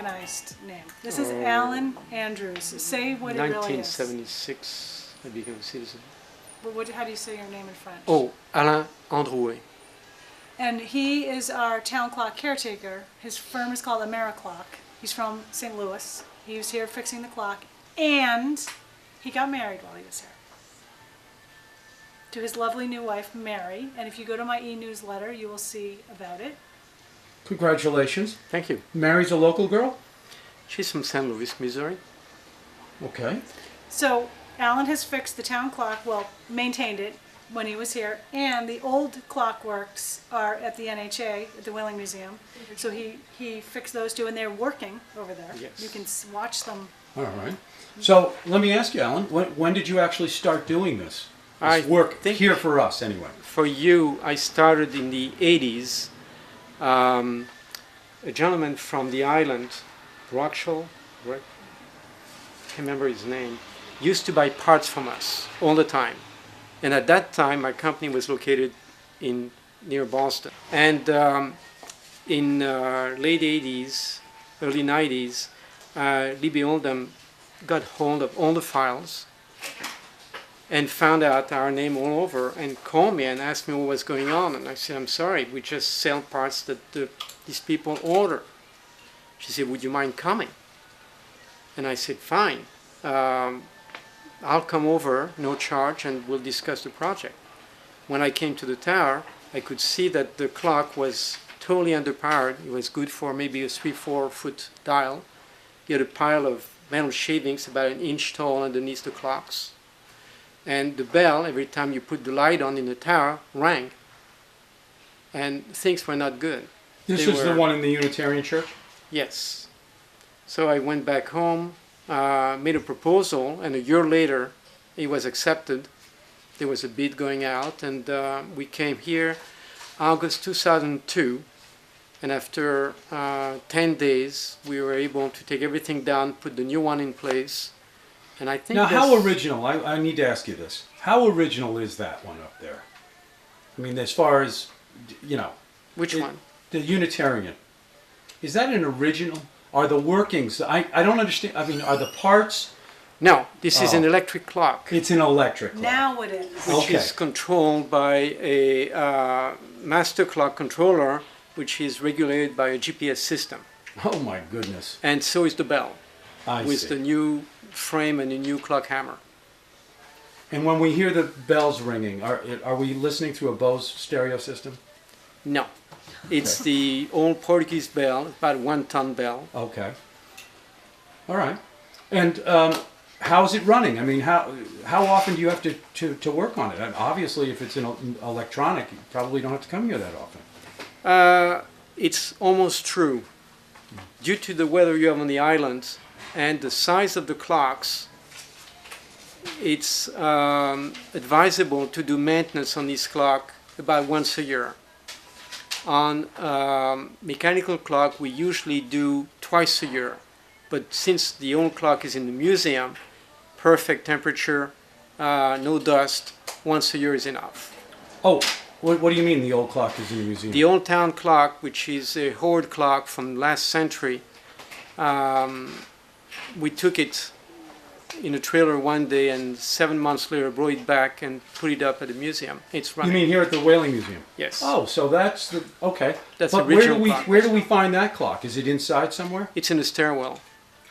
Americanized name. This is Alan Andrews. Say what it really is. 1976, I became a citizen. How do you say your name in French? Oh, Alain Androuet. And he is our town clock caretaker. His firm is called AmeriClock. He's from St. Louis. He was here fixing the clock, and he got married while he was here to his lovely new wife, Mary. And if you go to my e-newsletter, you will see about it. Congratulations. Thank you. Mary's a local girl? She's from St. Louis, Missouri. Okay. So Alan has fixed the town clock, well, maintained it when he was here, and the old clockworks are at the NHA, at the Whaling Museum. So he fixed those two, and they're working over there. Yes. You can watch them. All right. So let me ask you, Alan, when did you actually start doing this? This work here for us, anyway. For you, I started in the 80s. A gentleman from the island, Rockshall, I can't remember his name, used to buy parts from us all the time. And at that time, my company was located near Boston. And in late 80s, early 90s, Libby Oldham got hold of all the files and found out our name all over and called me and asked me what was going on. And I said, I'm sorry, we just sell parts that these people order. She said, would you mind coming? And I said, fine. I'll come over, no charge, and we'll discuss the project. When I came to the tower, I could see that the clock was totally underpowered. It was good for maybe a 3-4 foot dial. You had a pile of metal shavings about 1 inch tall underneath the clocks. And the bell, every time you put the light on in the tower, rang. And things were not good. This was the one in the Unitarian Church? Yes. So I went back home, made a proposal, and a year later it was accepted. There was a bid going out, and we came here August 2002. And after 10 days, we were able to take everything down, put the new one in place. And I think now, how original, I need to ask you this, how original is that one up there? I mean, as far as, you know. Which one? The Unitarian. Is that an original? Are the workings, I don't understand, I mean, are the parts? No, this is an electric clock. It's an electric clock. Now it is. Which is controlled by a master clock controller, which is regulated by a GPS system. Oh my goodness. And so is the bell. I see. The new frame and the new clock hammer. And when we hear the bells ringing, are we listening through a Bose stereo system? No. It's the old Portuguese bell, about 1 ton bell. Okay. All right. And how's it running? I mean, how often do you have to work on it? And obviously, if it's an electronic, you probably don't have to come here that often. It's almost true. Due to the weather you have on the island and the size of the clocks, it's advisable to do maintenance on this clock about once a year. On mechanical clock, we usually do twice a year. But since the old clock is in the museum, perfect temperature, no dust, once a year is enough. Oh, what do you mean the old clock is in the museum? The old town clock, which is a hoard clock from last century, we took it in a trailer one day and 7 months later brought it back and put it up at the museum. It's running. You mean here at the Whaling Museum? Yes. Oh, so that's the, okay. That's but the original clock. Where do we find that clock? Is it inside somewhere? It's in the stairwell.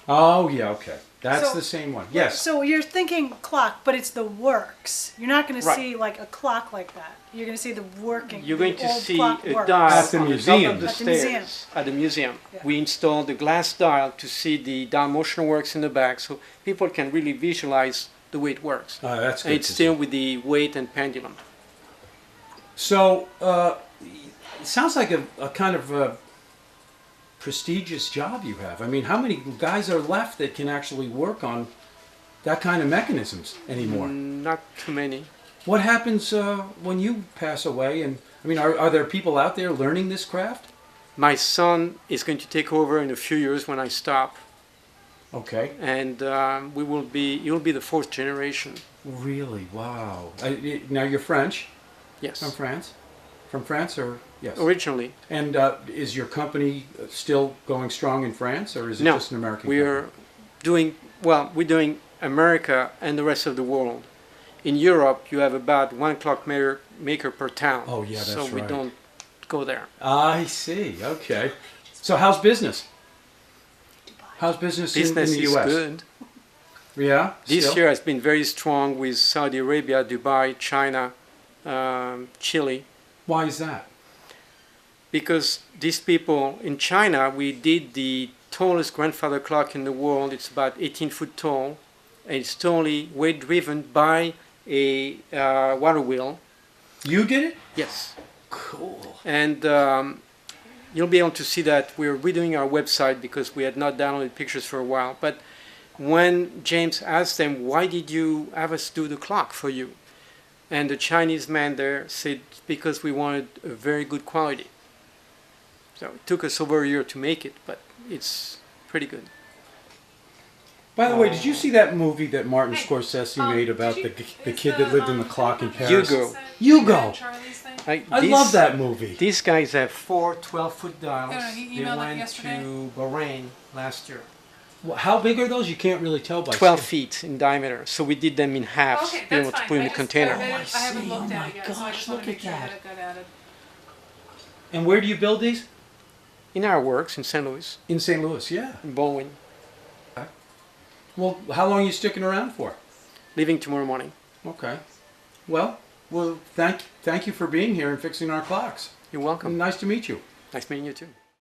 Oh, yeah, okay. That's the same one. Yes. So you're thinking clock, but it's the works. You're not going to Right. see like a clock like that. You're going to see the working. You're going to old see clock a works. dial At the on museum. the top of the At the museum. stairs at the museum. Yeah. We installed a glass dial to see the dial motion works in the back, so people can really visualize the way it works. That's good. And it's still with the weight and pendulum. So, it sounds like a kind of a prestigious job you have. I mean, how many guys are left that can actually work on that kind of mechanisms anymore? Not too many. What happens when you pass away? And I mean, are there people out there learning this craft? My son is going to take over in a few years when I stop, Okay. and you'll be the 4th generation. Really? Wow. Now you're French? Yes. From France? From France, or yes? originally. And is your company still going strong in France, or is it No, just an American we're company? we're doing America and the rest of the world. In Europe, you have about one clock maker per town. Oh, yeah, that's so we right. don't go there. I see. Okay. So how's business? How's business, Business in the is U.S.? good. Yeah. This still? year has been very strong with Saudi Arabia, Dubai, China, Chile. Why is that? Because these people in China, we did the tallest grandfather clock in the world. It's about 18 foot tall, and it's totally weight driven by a water wheel. You did it? Yes, Cool. and you'll be able to see that we're redoing our website because we had not downloaded pictures for a while. But when James asked them, "Why did you have us do the clock for you?" and the Chinese man there said, "Because we wanted a very good quality." So it took us over a year to make it, but it's pretty good. By the way, did you see that movie that Martin Scorsese made about did the you- kid that lived in the clock in Paris? Hugo. Hugo. Charlie's thing? I love that movie. These guys have 4 12-foot dials. Yeah, he They emailed it went yesterday. to Bahrain last year. How big are those? You can't really tell by 12 scale. feet in diameter. So we did them in half Okay, to be able that's to fine. put in I the just- container. I haven't see. looked Oh at my it yet, so I gosh, just wanted look to make at sure that. it got added. And where do you build these? In our works in St. Louis, In St. Louis, yeah. in Baldwin, Well, how long are you sticking around for? leaving tomorrow morning. Okay. Well, thank you for being here and fixing our clocks. You're welcome. Nice to meet you. Nice meeting you too.